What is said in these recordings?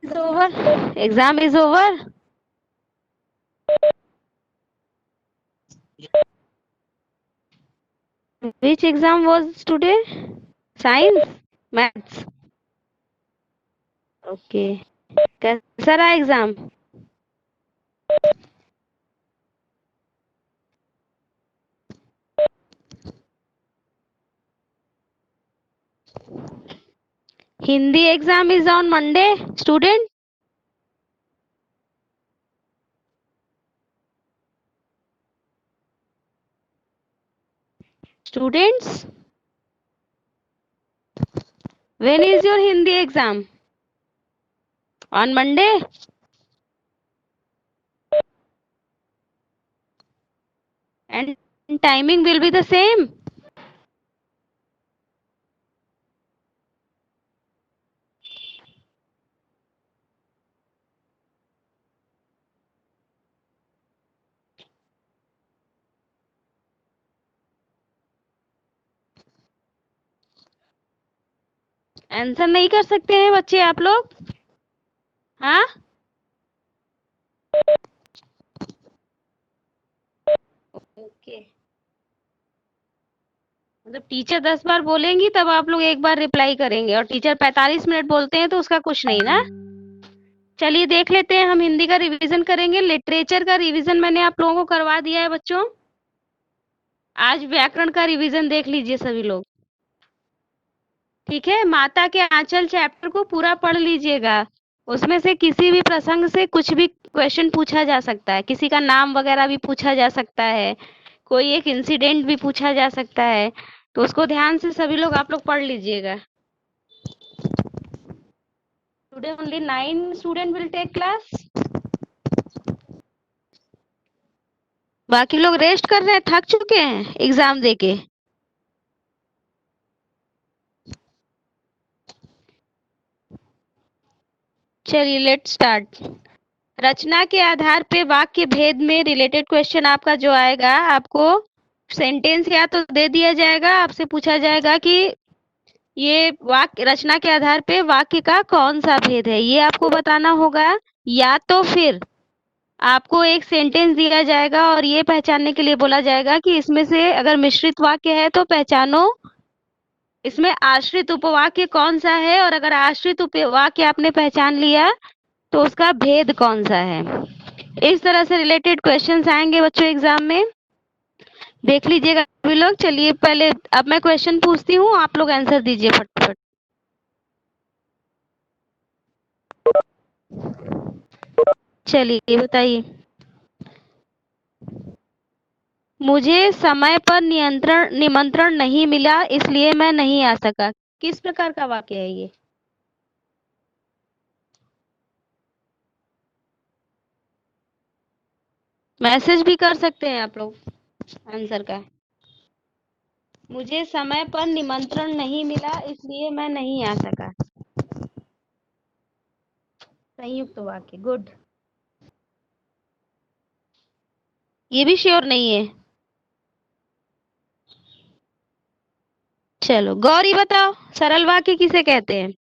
is over. Exam is over. Which exam was today? Science? Maths? Okay. कैसा रहा exam? Hindi exam is on Monday, student. Students, when is your Hindi exam? On Monday? And timing will be the same? Answer नहीं कर सकते हैं बच्चे आप लोग? हाँ, ओके। मतलब टीचर 10 बार बोलेंगी तब आप लोग एक बार रिप्लाई करेंगे, और टीचर 45 मिनट बोलते हैं तो उसका कुछ नहीं ना। चलिए देख लेते हैं, हम हिंदी का रिवीजन करेंगे। लिटरेचर का रिवीजन मैंने आप लोगों को करवा दिया है बच्चों। आज व्याकरण का रिवीजन देख लीजिए सभी लोग, ठीक है। माता के आंचल चैप्टर को पूरा पढ़ लीजिएगा। उसमें से किसी भी प्रसंग से कुछ भी क्वेश्चन पूछा जा सकता है, किसी का नाम वगैरह भी पूछा जा सकता है, कोई एक इंसिडेंट भी पूछा जा सकता है, तो उसको ध्यान से सभी लोग आप लोग पढ़ लीजिएगा। Today only 9 student will take class. बाकी लोग रेस्ट कर रहे हैं, थक चुके हैं एग्जाम देके। चलिए लेट स्टार्ट। रचना के आधार पे वाक्य भेद में रिलेटेड क्वेश्चन आपका जो आएगा, आपको सेंटेंस या तो दे दिया जाएगा, आपसे पूछा जाएगा कि ये वाक्य रचना के आधार पे वाक्य का कौन सा भेद है, ये आपको बताना होगा। या तो फिर आपको एक सेंटेंस दिया जाएगा और ये पहचानने के लिए बोला जाएगा कि इसमें से अगर मिश्रित वाक्य है तो पहचानो इसमें आश्रित उपवाक्य कौन सा है, और अगर आश्रित उपवाक्य आपने पहचान लिया तो उसका भेद कौन सा है। इस तरह से रिलेटेड क्वेश्चंस आएंगे बच्चों एग्जाम में, देख लीजिएगा सभी लोग। चलिए पहले अब मैं क्वेश्चन पूछती हूँ, आप लोग आंसर दीजिए फटाफट। चलिए बताइए। मुझे समय पर निमंत्रण नहीं मिला इसलिए मैं नहीं आ सका। किस प्रकार का वाक्य है ये? मैसेज भी कर सकते हैं आप लोग आंसर का। मुझे समय पर निमंत्रण नहीं मिला इसलिए मैं नहीं आ सका। संयुक्त वाक्य, गुड। ये भी श्योर नहीं है। चलो गौरी बताओ, सरल वाक्य किसे कहते हैं?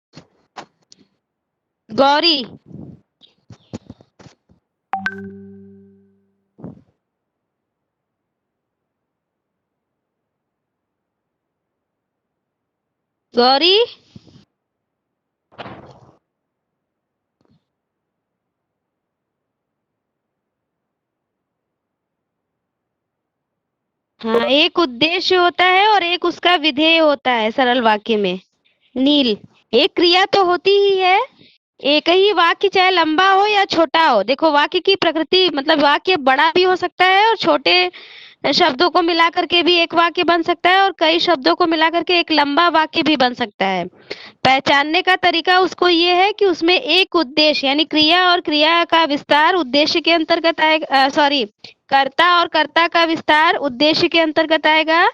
गौरी। गौरी, हाँ, एक उद्देश्य होता है और एक उसका विधेय होता है सरल वाक्य में। नील, एक क्रिया तो होती ही है। एक ही वाक्य चाहे लंबा हो या छोटा हो, देखो वाक्य की प्रकृति, मतलब वाक्य बड़ा भी हो सकता है और छोटे शब्दों को मिला करके भी एक वाक्य बन सकता है, और कई शब्दों को मिला करके एक लंबा वाक्य भी बन सकता है। पहचानने का तरीका उसको ये है कि उसमें एक उद्देश्य यानी क्रिया और क्रिया का विस्तार उद्देश्य के अंतर्गत आएगा, सॉरी, कर्ता और कर्ता का विस्तार उद्देश्य के अंतर्गत आएगा,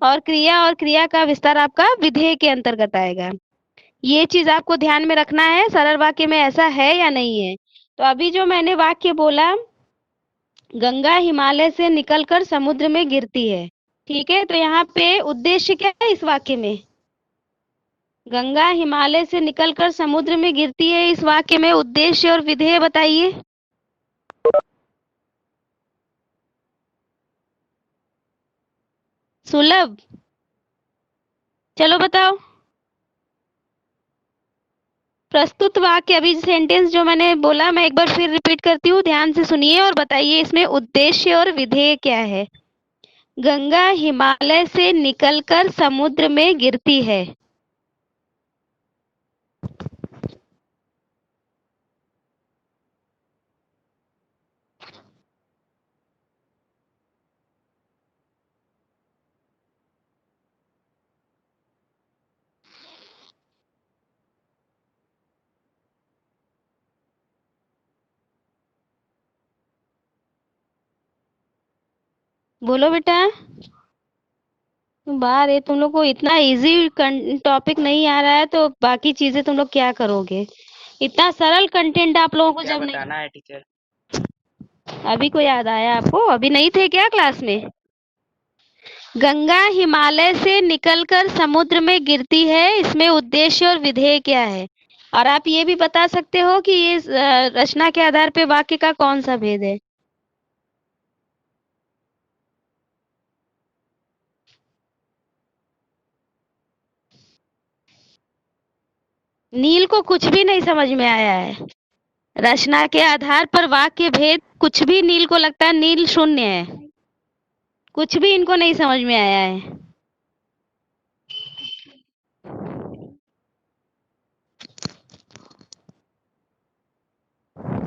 और क्रिया का विस्तार आपका विधेय के अंतर्गत आएगा। ये चीज आपको ध्यान में रखना है, सरल वाक्य में ऐसा है या नहीं है। तो अभी जो मैंने वाक्य बोला, गंगा हिमालय से निकलकर समुद्र में गिरती है, ठीक है, तो यहाँ पे उद्देश्य क्या है इस वाक्य में? गंगा हिमालय से निकलकर समुद्र में गिरती है, इस वाक्य में उद्देश्य और विधेय बताइए। सुलभ, चलो बताओ। प्रस्तुत वाक्य, अभी सेंटेंस जो मैंने बोला मैं एक बार फिर रिपीट करती हूँ, ध्यान से सुनिए और बताइए इसमें उद्देश्य और विधेय क्या है। गंगा हिमालय से निकलकर समुद्र में गिरती है। बोलो बेटा। बार ये तुम लोग को इतना इजी टॉपिक नहीं आ रहा है तो बाकी चीजें तुम लोग क्या करोगे। इतना सरल कंटेंट आप लोगों को क्या जब नहीं, बताना है टीचर? अभी को याद आया आपको? अभी नहीं थे क्या क्लास में? गंगा हिमालय से निकलकर समुद्र में गिरती है, इसमें उद्देश्य और विधेय क्या है। और आप ये भी बता सकते हो कि ये रचना के आधार पे वाक्य का कौन सा भेद है। नील को कुछ भी नहीं समझ में आया है। रचना के आधार पर वाक्य भेद कुछ भी नील को लगता है नील शून्य है। कुछ भी इनको नहीं समझ में आया है।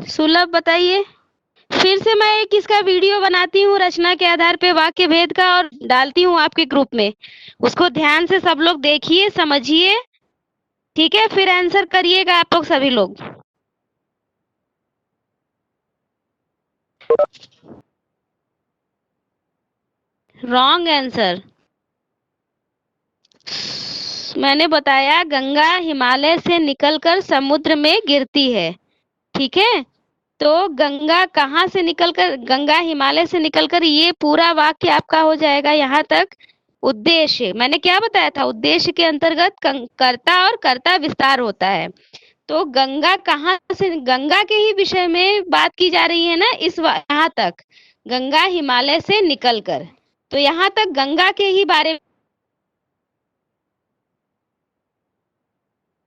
सुलभ बताइए। फिर से मैं एक इसका वीडियो बनाती हूँ रचना के आधार पे वाक्य भेद का और डालती हूँ आपके ग्रुप में। उसको ध्यान से सब लोग देखिए, समझिए, ठीक है? फिर आंसर करिएगा आप लोग सभी लोग। Wrong answer. मैंने बताया गंगा हिमालय से निकलकर समुद्र में गिरती है, ठीक है? तो गंगा कहाँ से निकलकर, गंगा हिमालय से निकलकर, ये पूरा वाक्य आपका हो जाएगा यहाँ तक। उद्देश्य मैंने क्या बताया था, उद्देश्य के अंतर्गत कर्ता और कर्ता विस्तार होता है। तो गंगा कहाँ से, गंगा के ही विषय में बात की जा रही है ना यहाँ तक, गंगा हिमालय से निकलकर, तो यहाँ तक गंगा के ही बारे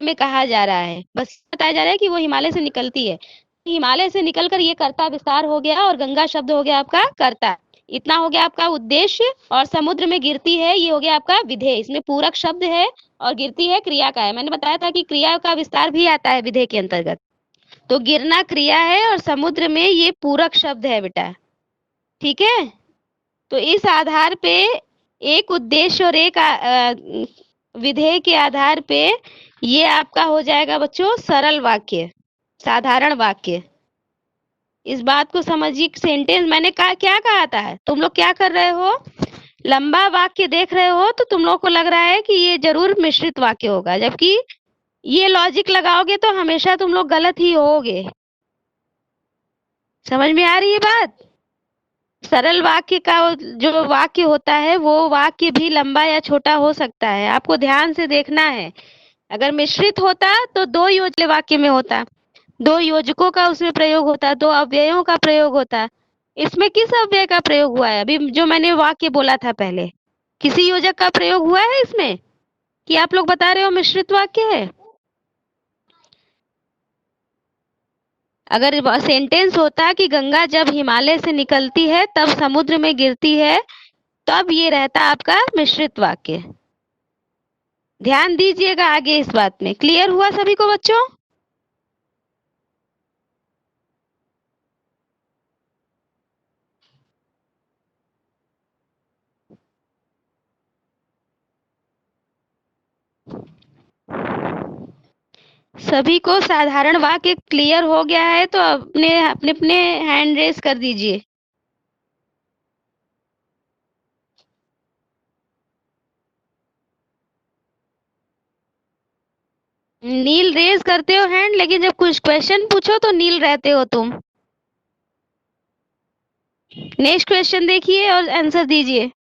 में कहा जा रहा है, बस बताया जा रहा है कि वो हिमालय से निकलती है। हिमालय से निकलकर ये कर्ता विस्तार हो गया और गंगा शब्द हो गया आपका कर्ता। इतना हो गया आपका उद्देश्य, और समुद्र में गिरती है ये हो गया आपका विधेय। इसमें पूरक शब्द है और गिरती है क्रिया का है। मैंने बताया था कि क्रिया का विस्तार भी आता है विधेय के अंतर्गत। तो गिरना क्रिया है और समुद्र में ये पूरक शब्द है बेटा, ठीक है? तो इस आधार पे एक उद्देश्य और एक विधेय के आधार पे ये आपका हो जाएगा बच्चों सरल वाक्य, साधारण वाक्य। इस बात को समझिए। सेंटेंस मैंने कहा, क्या कहा था, तुम लोग क्या कर रहे हो, लंबा वाक्य देख रहे हो तो तुम लोग को लग रहा है कि ये जरूर मिश्रित वाक्य होगा, जबकि ये लॉजिक लगाओगे तो हमेशा तुम लोग गलत ही होगे। समझ में आ रही है बात? सरल वाक्य का जो वाक्य होता है वो वाक्य भी लंबा या छोटा हो सकता है, आपको ध्यान से देखना है। अगर मिश्रित होता तो दो योजक वाक्य में होता, दो योजकों का उसमें प्रयोग होता, दो अव्ययों का प्रयोग होता। इसमें किस अव्यय का प्रयोग हुआ है? अभी जो मैंने वाक्य बोला था पहले, किसी योजक का प्रयोग हुआ है इसमें, कि आप लोग बता रहे हो मिश्रित वाक्य है? अगर सेंटेंस होता कि गंगा जब हिमालय से निकलती है तब समुद्र में गिरती है, तब ये रहता आपका मिश्रित वाक्य। ध्यान दीजिएगा आगे इस बात में। क्लियर हुआ सभी को बच्चों? सभी को साधारण वाक्य क्लियर हो गया है तो अपने अपने अपने हैंड रेस कर दीजिए। नील रेज करते हो हैंड, लेकिन जब कुछ क्वेश्चन पूछो तो नील रहते हो तुम। नेक्स्ट क्वेश्चन देखिए और आंसर दीजिए।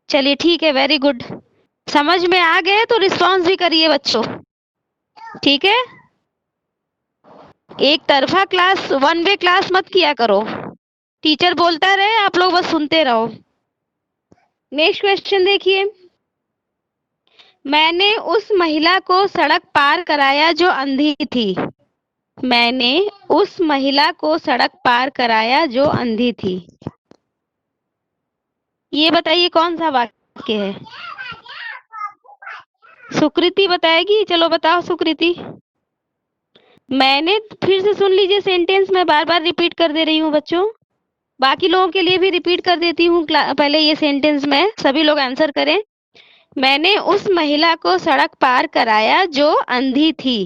चलिए ठीक है, वेरी गुड। समझ में आ गए तो रिस्पॉन्स भी करिए बच्चों, ठीक है। एक तरफा क्लास, वन वे क्लास मत किया करो। टीचर बोलता रहे, आप लोग बस सुनते रहो। नेक्स्ट क्वेश्चन देखिए। मैंने उस महिला को सड़क पार कराया जो अंधी थी। मैंने उस महिला को सड़क पार कराया जो अंधी थी। ये बताइए कौन सा वाक्य है? सुकृति बताएगी, चलो बताओ सुकृति। मैंने, फिर से सुन लीजिए सेंटेंस, मैं बार बार रिपीट कर दे रही हूँ बच्चों, बाकी लोगों के लिए भी रिपीट कर देती हूँ पहले ये सेंटेंस में, सभी लोग आंसर करें। मैंने उस महिला को सड़क पार कराया जो अंधी थी।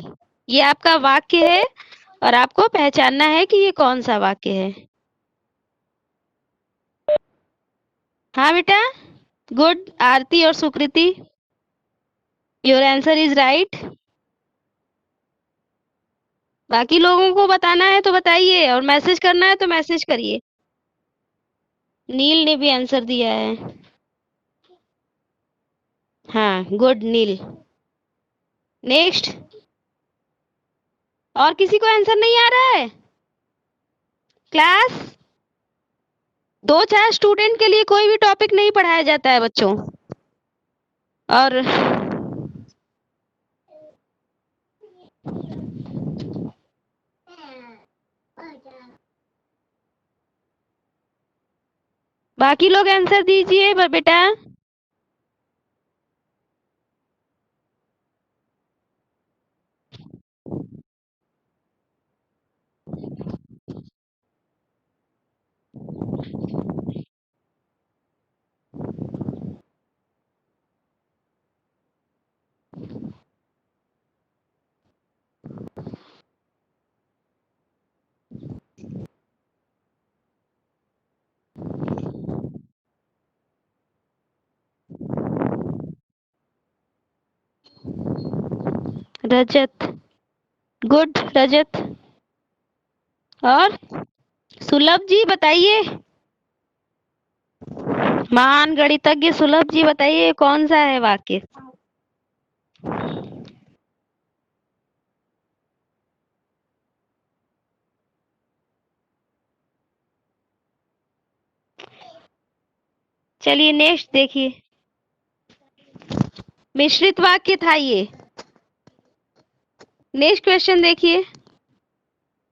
ये आपका वाक्य है और आपको पहचानना है कि ये कौन सा वाक्य है। हाँ बेटा, गुड। आरती और सुकृति, योर आंसर इज राइट। बाकी लोगों को बताना है तो बताइए, और मैसेज करना है तो मैसेज करिए। नील ने भी आंसर दिया है। हाँ, गुड नील। नेक्स्ट। और किसी को आंसर नहीं आ रहा है? क्लास, 2-4 स्टूडेंट के लिए कोई भी टॉपिक नहीं पढ़ाया जाता है बच्चों। और बाकी लोग आंसर दीजिए बेटा। रजत, गुड रजत। और सुलभ जी बताइए, महान गणितज्ञ सुलभ जी बताइए कौन सा है वाक्य? चलिए नेक्स्ट देखिए। मिश्रित वाक्य था ये। नेक्स्ट क्वेश्चन देखिए।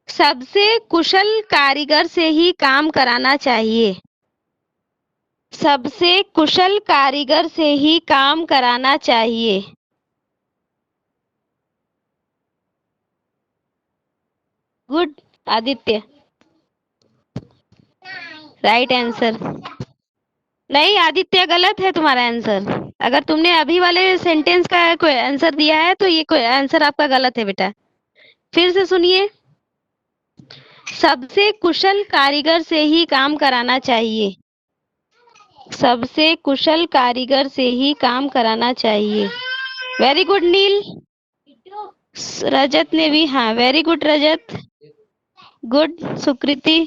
सबसे कुशल कारीगर से ही काम कराना चाहिए। सबसे कुशल कारीगर से ही काम कराना चाहिए। Good Aditya, right answer. नहीं आदित्य, गलत है तुम्हारा आंसर। अगर तुमने अभी वाले सेंटेंस का कोई आंसर दिया है तो ये कोई आंसर आपका गलत है बेटा। फिर से सुनिए। सबसे कुशल कारीगर से ही काम कराना चाहिए। सबसे कुशल कारीगर से ही काम कराना चाहिए। वेरी गुड नील। रजत ने भी, हाँ very good Rajat. Good Sukriti.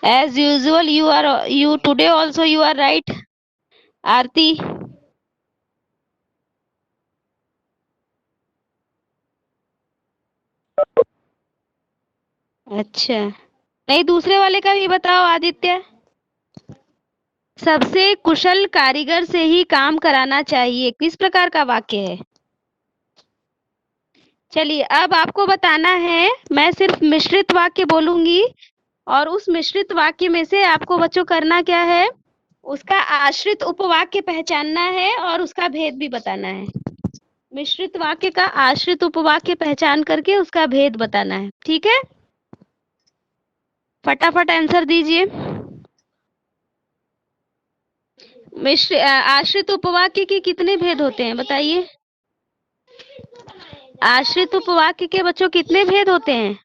As usual you today also you are right। Aarti. अच्छा, नहीं दूसरे वाले का भी बताओ आदित्य। सबसे कुशल कारीगर से ही काम कराना चाहिए, किस प्रकार का वाक्य है? चलिए अब आपको बताना है, मैं सिर्फ मिश्रित वाक्य बोलूंगी और उस मिश्रित वाक्य में से आपको बच्चों करना क्या है, उसका आश्रित उपवाक्य पहचानना है और उसका भेद भी बताना है। मिश्रित वाक्य का आश्रित उपवाक्य पहचान करके उसका भेद बताना है, ठीक है। फटाफट आंसर दीजिए। मिश्र आश्रित उपवाक्य के कितने भेद होते हैं बताइए? आश्रित उपवाक्य के बच्चों कितने भेद होते हैं?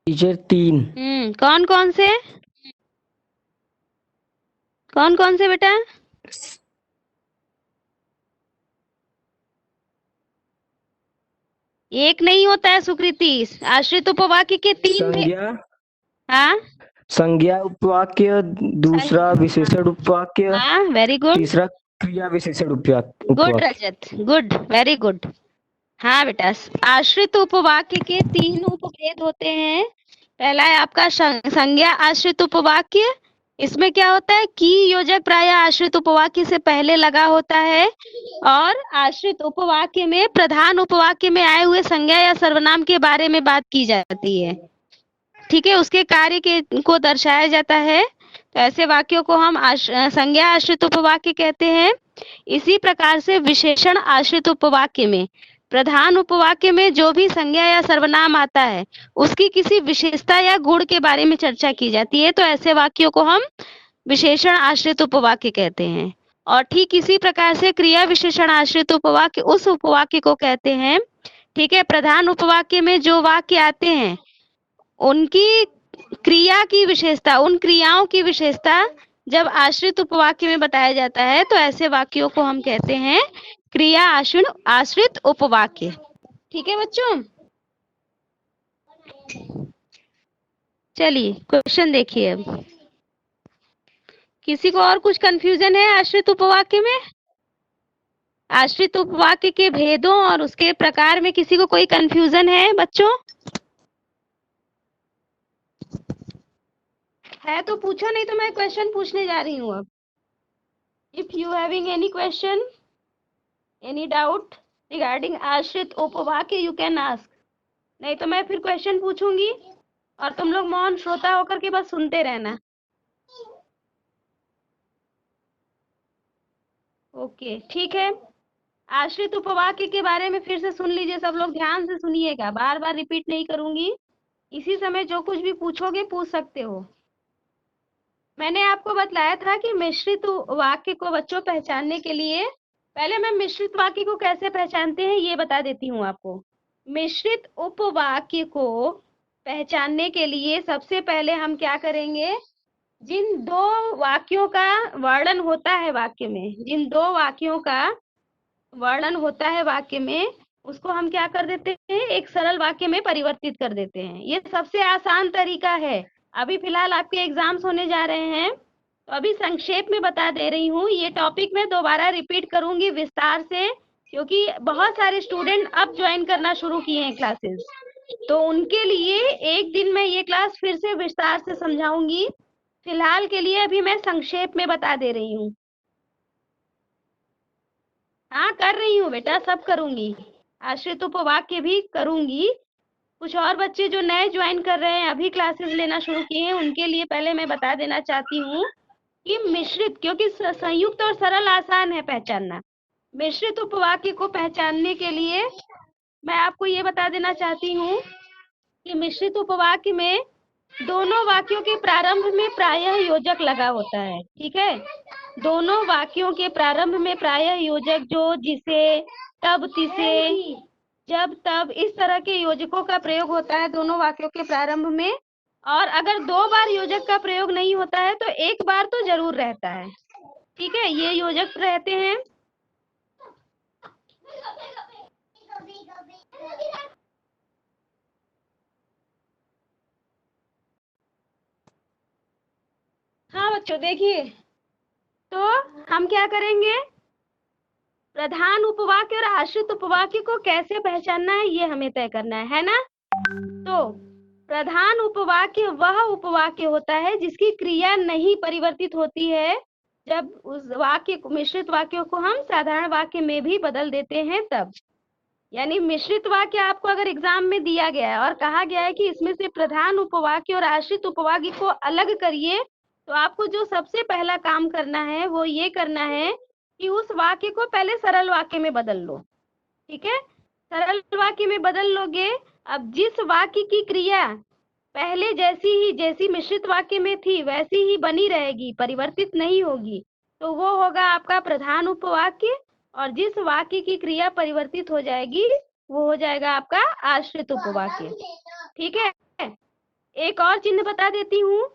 टीचर 3। कौन कौन से? कौन कौन से बेटा? एक नहीं होता है सुकृति, आश्रित उपवाक्य के 3 संज्ञा, हाँ संज्ञा उपवाक्य, दूसरा विशेषण उपवाक्य, हाँ, वेरी गुड, तीसरा क्रिया विशेषण गुड उपवाक्य। रजत, गुड, वेरी गुड। हाँ बेटा, आश्रित उपवाक्य के 3 उपभेद होते हैं। पहला है आपका संज्ञा आश्रित उपवाक्य। इसमें क्या होता है कि योजक प्रायः आश्रित उपवाक्य से पहले लगा होता है, और आश्रित उपवाक्य में प्रधान उपवाक्य में आए हुए संज्ञा या सर्वनाम के बारे में बात की जाती है। ठीक है, उसके कार्य के को दर्शाया जाता है। तो ऐसे वाक्यों को हम संज्ञा आश्रित उपवाक्य कहते हैं। इसी प्रकार से विशेषण आश्रित उपवाक्य में प्रधान उपवाक्य में जो भी संज्ञा या सर्वनाम आता है, उसकी किसी विशेषता या गुण के बारे में चर्चा की जाती है। तो ऐसे वाक्यों को हम विशेषण आश्रित उपवाक्य कहते हैं। और ठीक इसी प्रकार से क्रिया विशेषण आश्रित उपवाक्य उस उपवाक्य को कहते हैं। ठीक है, प्रधान उपवाक्य में जो वाक्य आते हैं, उनकी क्रिया की विशेषता, उन क्रियाओं की विशेषता जब आश्रित उपवाक्य में बताया जाता है, तो ऐसे वाक्यों को हम कहते हैं क्रिया आश्रित उपवाक्य। ठीक है बच्चों, चलिए क्वेश्चन देखिए। अब किसी को और कुछ कंफ्यूजन है आश्रित उपवाक्य में? आश्रित उपवाक्य के भेदों और उसके प्रकार में किसी को कोई कंफ्यूजन है बच्चों? है तो पूछो, नहीं तो मैं क्वेश्चन पूछने जा रही हूँ अब। If you having any question, any doubt regarding आश्रित उपवाक्य, यू कैन आस्क। नहीं तो मैं फिर क्वेश्चन पूछूंगी और तुम लोग मौन श्रोता होकर के बस सुनते रहना। ओके, ठीक है। आश्रित उपवाक्य के बारे में फिर से सुन लीजिए, सब लोग ध्यान से सुनिएगा, बार बार रिपीट नहीं करूंगी। इसी समय जो कुछ भी पूछोगे पूछ सकते हो। मैंने आपको बतलाया था कि मिश्रित वाक्य को बच्चों पहचानने के लिए, पहले मैं मिश्रित वाक्य को कैसे पहचानते हैं ये बता देती हूँ आपको। मिश्रित उपवाक्य को पहचानने के लिए सबसे पहले हम क्या करेंगे, जिन 2 वाक्यों का वर्णन होता है वाक्य में, जिन 2 वाक्यों का वर्णन होता है वाक्य में, उसको हम क्या कर देते हैं, एक सरल वाक्य में परिवर्तित कर देते हैं। ये सबसे आसान तरीका है। अभी फिलहाल आपके एग्जाम्स होने जा रहे हैं, तो अभी संक्षेप में बता दे रही हूँ। ये टॉपिक मैं दोबारा रिपीट करूंगी विस्तार से, क्योंकि बहुत सारे स्टूडेंट अब ज्वाइन करना शुरू किए हैं क्लासेस, तो उनके लिए एक दिन में ये क्लास फिर से विस्तार से समझाऊंगी। फिलहाल के लिए अभी मैं संक्षेप में बता दे रही हूँ। हाँ कर रही हूँ बेटा, सब करूंगी, आश्रित उपवाक्य भी करूंगी। कुछ और बच्चे जो नए ज्वाइन कर रहे हैं, अभी क्लासेस लेना शुरू किए हैं, उनके लिए पहले मैं बता देना चाहती हूँ कि मिश्रित, क्योंकि संयुक्त और सरल आसान है पहचानना, मिश्रित उपवाक्य को पहचानने के लिए मैं आपको ये बता देना चाहती हूँ कि मिश्रित उपवाक्य में दोनों वाक्यों के प्रारंभ में प्रायः योजक लगा होता है। ठीक है, दोनों वाक्यों के प्रारंभ में प्रायः योजक, जो, जिसे, तब, तिसे, जब, तब, इस तरह के योजकों का प्रयोग होता है दोनों वाक्यों के प्रारंभ में। और अगर 2 बार योजक का प्रयोग नहीं होता है तो 1 बार तो जरूर रहता है। ठीक है, ये योजक रहते हैं। हाँ बच्चों देखिए, तो हम क्या करेंगे, प्रधान उपवाक्य और आश्रित उपवाक्य को कैसे पहचानना है ये हमें तय करना है ना। तो प्रधान उपवाक्य वह उपवाक्य होता है जिसकी क्रिया नहीं परिवर्तित होती है। जब उस वाक्य को, मिश्रित वाक्यों को हम साधारण वाक्य में भी बदल देते हैं तब। यानी मिश्रित वाक्य आपको अगर एग्जाम में दिया गया है और कहा गया है कि इसमें से प्रधान उपवाक्य और आश्रित उपवाक्य को अलग करिए, तो आपको जो सबसे पहला काम करना है वो ये करना है कि उस वाक्य को पहले सरल वाक्य में बदल लो। ठीक है, सरल वाक्य में बदल लोगे। अब जिस वाक्य की क्रिया पहले जैसी मिश्रित वाक्य में थी वैसी ही बनी रहेगी, परिवर्तित नहीं होगी, तो वो होगा आपका प्रधान उपवाक्य। और जिस वाक्य की क्रिया परिवर्तित हो जाएगी वो हो जाएगा आपका आश्रित उपवाक्य। ठीक है, एक और चिन्ह बता देती हूँ,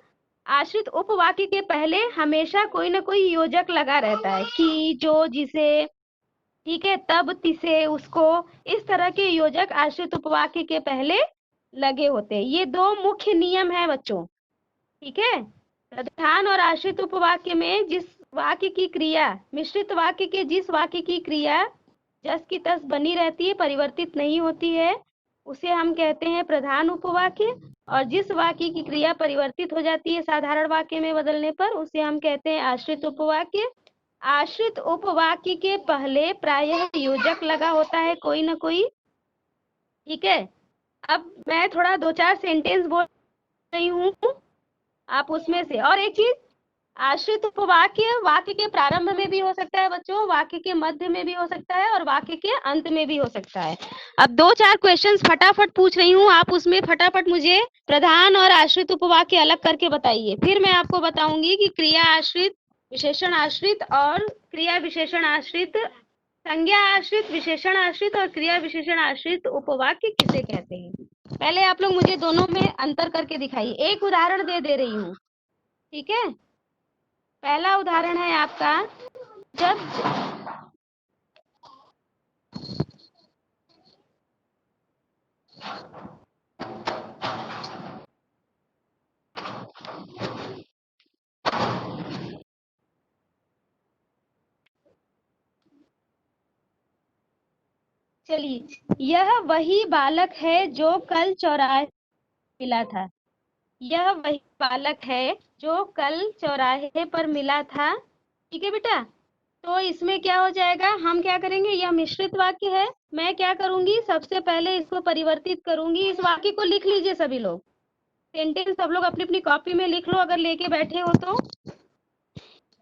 आश्रित उपवाक्य के पहले हमेशा कोई ना कोई योजक लगा रहता है, कि, जो, जिसे, ठीक है, तब तिसे उसको, इस तरह के योजक आश्रित उपवाक्य के पहले लगे होते हैं। ये दो मुख्य नियम है बच्चों। ठीक है, प्रधान और आश्रित उपवाक्य में जिस वाक्य की क्रिया, मिश्रित वाक्य के जिस वाक्य की क्रिया जस की तस बनी रहती है, परिवर्तित नहीं होती है, उसे हम कहते हैं प्रधान उपवाक्य। और जिस वाक्य की क्रिया परिवर्तित हो जाती है साधारण वाक्य में बदलने पर, उसे हम कहते हैं आश्रित उपवाक्य। आश्रित उपवाक्य के पहले प्रायः योजक लगा होता है कोई ना कोई। ठीक है, अब मैं थोड़ा 2-4 सेंटेंस बोल रही हूँ, आप उसमें से। और एक चीज, आश्रित उपवाक्य वाक्य के प्रारंभ में भी हो सकता है बच्चों, वाक्य के मध्य में भी हो सकता है, और वाक्य के अंत में भी हो सकता है। अब 2-4 क्वेश्चंस फटाफट पूछ रही हूँ, आप उसमें फटाफट मुझे प्रधान और आश्रित उपवाक्य अलग करके बताइए। फिर मैं आपको बताऊंगी कि क्रिया आश्रित, विशेषण आश्रित और क्रिया विशेषण आश्रित, संज्ञा आश्रित, विशेषण आश्रित और क्रिया विशेषण आश्रित उपवाक्य किसे कहते हैं। पहले आप लोग मुझे दोनों में अंतर करके दिखाइए। एक उदाहरण दे रही हूँ, ठीक है। पहला उदाहरण है आपका, जब चलिए, यह वही बालक है जो कल चौराहे मिला था। यह वही बालक है जो कल चौराहे पर मिला था। ठीक है बेटा, तो इसमें क्या हो जाएगा, हम क्या करेंगे, यह मिश्रित वाक्य है। मैं क्या करूंगी, सबसे पहले इसको परिवर्तित करूंगी। इस वाक्य को लिख लीजिए सभी लोग, सेंटेंस सब लोग अपनी अपनी कॉपी में लिख लो अगर लेके बैठे हो तो।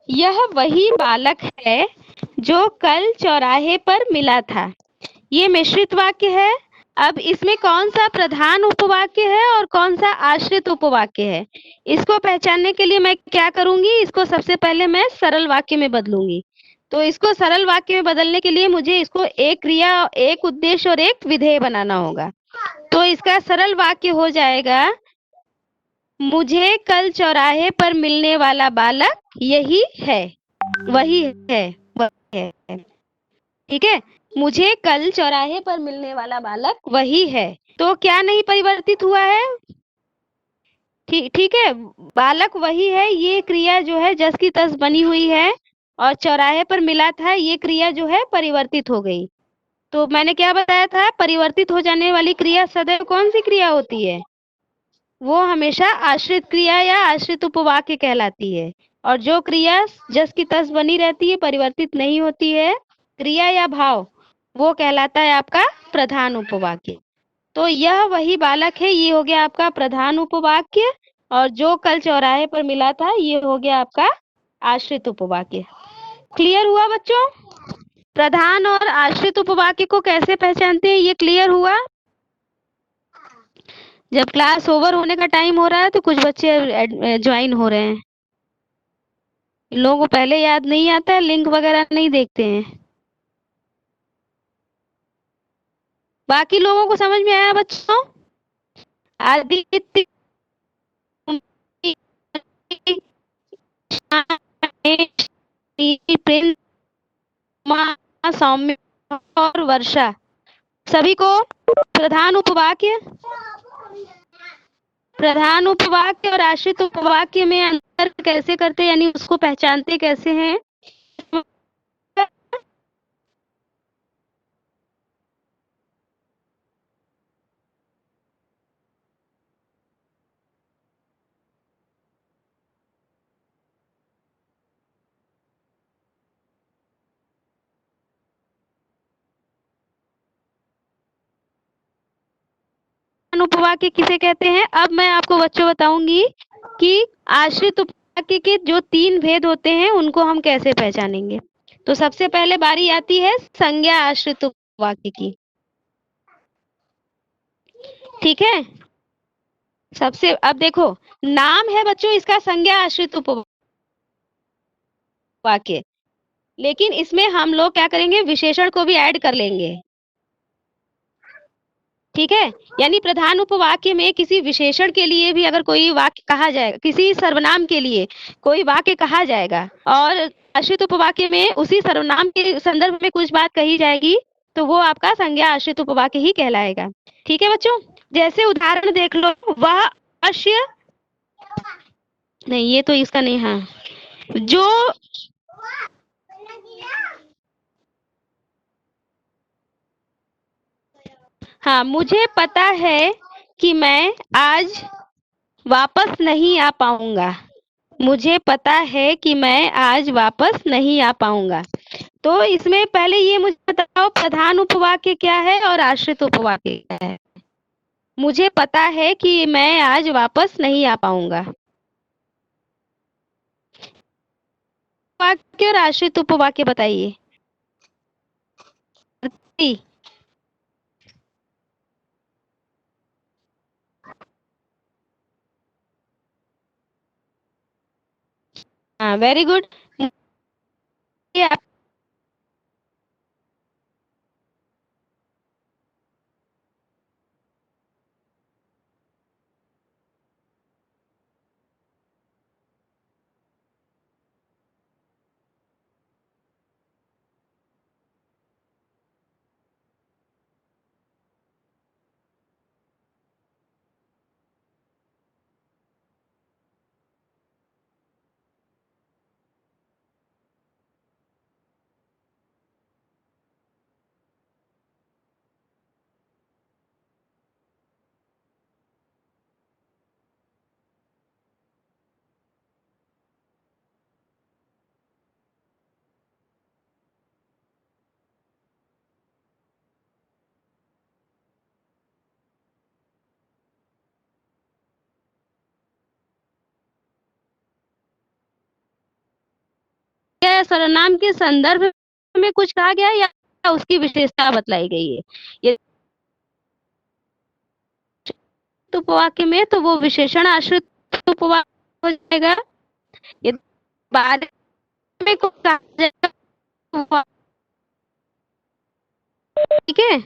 यह वही बालक है जो कल चौराहे पर मिला था, ये मिश्रित वाक्य है। अब इसमें कौन सा प्रधान उपवाक्य है और कौन सा आश्रित उपवाक्य है, इसको पहचानने के लिए मैं क्या करूंगी, इसको सबसे पहले मैं सरल वाक्य में बदलूंगी। तो इसको सरल वाक्य में बदलने के लिए मुझे इसको एक क्रिया, एक उद्देश्य और एक विधेय बनाना होगा। तो इसका सरल वाक्य हो जाएगा, मुझे कल चौराहे पर मिलने वाला बालक यही है, वही है, वही है। ठीक है, मुझे कल चौराहे पर मिलने वाला बालक वही है। तो क्या नहीं परिवर्तित हुआ है, ठीक है, बालक वही है, ये क्रिया जो है जस की तस बनी हुई है, और चौराहे पर मिला था, ये क्रिया जो है परिवर्तित हो गई। तो मैंने क्या बताया था, परिवर्तित हो जाने वाली क्रिया सदैव कौन सी क्रिया होती है, वो हमेशा आश्रित क्रिया या आश्रित उपवाक्य कहलाती है। और जो क्रिया जस की तस बनी रहती है, परिवर्तित नहीं होती है, क्रिया या भाव, वो कहलाता है आपका प्रधान उपवाक्य। तो यह वही बालक है, ये हो गया आपका प्रधान उपवाक्य, और जो कल चौराहे पर मिला था, ये हो गया आपका आश्रित उपवाक्य। क्लियर हुआ बच्चों, प्रधान और आश्रित उपवाक्य को कैसे पहचानते हैं, ये क्लियर हुआ। जब क्लास ओवर होने का टाइम हो रहा है तो कुछ बच्चे ज्वाइन हो रहे हैं, इन लोगों को पहले याद नहीं आता है, लिंक वगैरह नहीं देखते हैं। बाकी लोगों को समझ में आया बच्चों। आदित्य, सौम्य और वर्षा, सभी को प्रधान उपवाक्य, प्रधान उपवाक्य और आश्रित उपवाक्य में अंतर कैसे करते हैं, यानी उसको पहचानते कैसे हैं। उपवाक्य किसे कहते हैं, अब मैं आपको बच्चों बताऊंगी कि आश्रित उपवाक्य के जो 3 भेद होते हैं उनको हम कैसे पहचानेंगे। तो सबसे पहले बारी आती है संज्ञा आश्रित उपवाक्य की। ठीक है, सबसे, अब देखो, नाम है बच्चों इसका संज्ञा आश्रित उपवाक्य, लेकिन इसमें हम लोग क्या करेंगे, विशेषण को भी ऐड कर लेंगे। ठीक है, यानी प्रधान उपवाक्य में किसी विशेषण के लिए भी अगर कोई वाक्य कहा जाएगा, किसी सर्वनाम के लिए कोई वाक्य कहा जाएगा, और आश्रित उपवाक्य में उसी सर्वनाम के संदर्भ में कुछ बात कही जाएगी तो वो आपका संज्ञा आश्रित उपवाक्य ही कहलाएगा। ठीक है बच्चों, जैसे उदाहरण देख लो, वह अवश्य नहीं, ये तो इसका नहीं। हाँ, जो हाँ, मुझे पता है कि मैं आज वापस नहीं आ पाऊंगा। मुझे पता है कि मैं आज वापस नहीं आ पाऊंगा। तो इसमें पहले ये मुझे बताओ, प्रधान उपवाक्य क्या है और आश्रित उपवाक्य क्या है? मुझे पता है कि मैं आज वापस नहीं आ पाऊंगा। वाक्य और आश्रित उपवाक्य बताइए। हाँ, वेरी गुड। क्या सर्वनाम के संदर्भ में कुछ कहा गया है या उसकी विशेषता बतलाई गई है? ये उपवाक्य में तो वो विशेषण आश्रित उपवाक्य हो जाएगा। ये बाद में कुछ कहा जाएगा, ठीक है।